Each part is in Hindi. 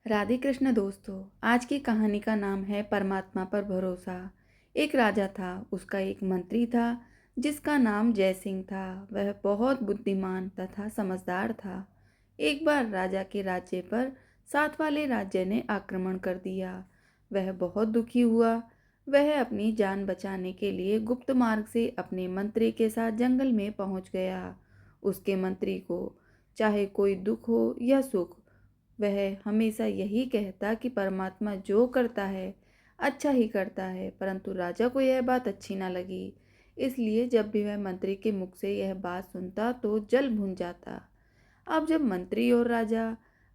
राधे कृष्ण दोस्तों। आज की कहानी का नाम है परमात्मा पर भरोसा। एक राजा था, उसका एक मंत्री था जिसका नाम जय सिंह था। वह बहुत बुद्धिमान तथा समझदार था। एक बार राजा के राज्य पर साथ वाले राज्य ने आक्रमण कर दिया। वह बहुत दुखी हुआ। वह अपनी जान बचाने के लिए गुप्त मार्ग से अपने मंत्री के साथ जंगल में पहुंच गया। उसके मंत्री को चाहे कोई दुख हो या सुख, वह हमेशा यही कहता कि परमात्मा जो करता है अच्छा ही करता है। परंतु राजा को यह बात अच्छी ना लगी। इसलिए जब भी वह मंत्री के मुख से यह बात सुनता तो जल भुन जाता। अब जब मंत्री और राजा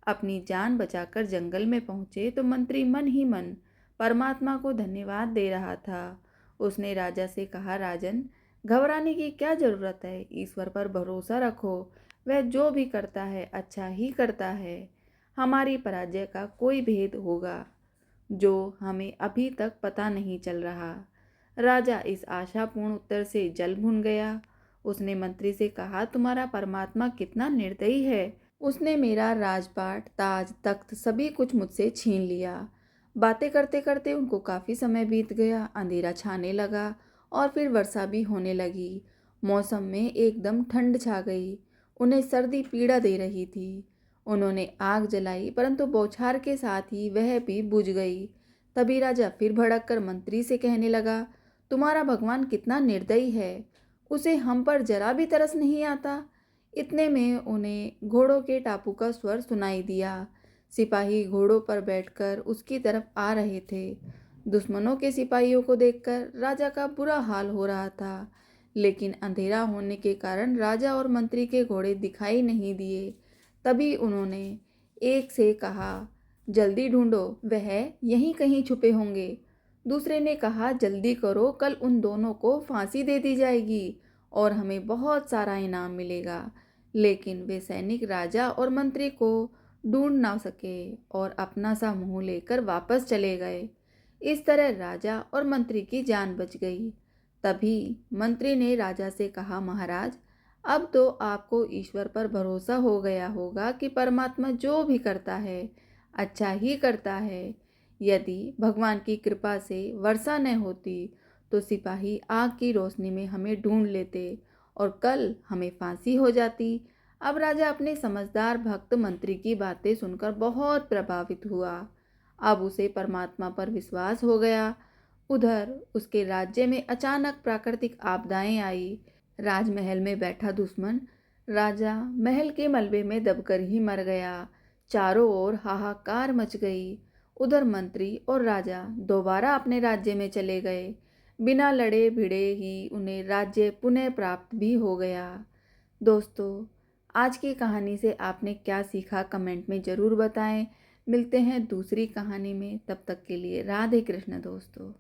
अपनी जान बचाकर जंगल में पहुंचे तो मंत्री मन ही मन परमात्मा को धन्यवाद दे रहा था। उसने राजा से कहा, राजन, घबराने की क्या जरूरत है। ईश्वर पर भरोसा रखो। वह जो भी करता है अच्छा ही करता है। हमारी पराजय का कोई भेद होगा जो हमें अभी तक पता नहीं चल रहा। राजा इस आशापूर्ण उत्तर से जल भुन गया। उसने मंत्री से कहा, तुम्हारा परमात्मा कितना निर्दयी है। उसने मेरा राजपाट, ताज, तख्त सभी कुछ मुझसे छीन लिया। बातें करते करते उनको काफ़ी समय बीत गया। अंधेरा छाने लगा और फिर वर्षा भी होने लगी। मौसम में एकदम ठंड छा गई। उन्हें सर्दी पीड़ा दे रही थी। उन्होंने आग जलाई परंतु बौछार के साथ ही वह भी बुझ गई। तभी राजा फिर भड़क कर मंत्री से कहने लगा, तुम्हारा भगवान कितना निर्दयी है। उसे हम पर जरा भी तरस नहीं आता। इतने में उन्हें घोड़ों के टापू का स्वर सुनाई दिया। सिपाही घोड़ों पर बैठकर उसकी तरफ आ रहे थे। दुश्मनों के सिपाहियों को देखकर राजा का बुरा हाल हो रहा था। लेकिन अंधेरा होने के कारण राजा और मंत्री के घोड़े दिखाई नहीं दिए। तभी उन्होंने एक से कहा, जल्दी ढूंढो, वह यहीं कहीं छुपे होंगे। दूसरे ने कहा, जल्दी करो, कल उन दोनों को फांसी दे दी जाएगी और हमें बहुत सारा इनाम मिलेगा। लेकिन वे सैनिक राजा और मंत्री को ढूंढ ना सके और अपना सा मुंह लेकर वापस चले गए। इस तरह राजा और मंत्री की जान बच गई। तभी मंत्री ने राजा से कहा, महाराज, अब तो आपको ईश्वर पर भरोसा हो गया होगा कि परमात्मा जो भी करता है अच्छा ही करता है। यदि भगवान की कृपा से वर्षा न होती तो सिपाही आग की रोशनी में हमें ढूंढ लेते और कल हमें फांसी हो जाती। अब राजा अपने समझदार भक्त मंत्री की बातें सुनकर बहुत प्रभावित हुआ। अब उसे परमात्मा पर विश्वास हो गया। उधर उसके राज्य में अचानक प्राकृतिक आपदाएं आई। राजमहल में बैठा दुश्मन राजा महल के मलबे में दबकर ही मर गया। चारों ओर हाहाकार मच गई। उधर मंत्री और राजा दोबारा अपने राज्य में चले गए। बिना लड़े भिड़े ही उन्हें राज्य पुनः प्राप्त भी हो गया। दोस्तों, आज की कहानी से आपने क्या सीखा कमेंट में ज़रूर बताएं। मिलते हैं दूसरी कहानी में, तब तक के लिए राधे कृष्ण दोस्तों।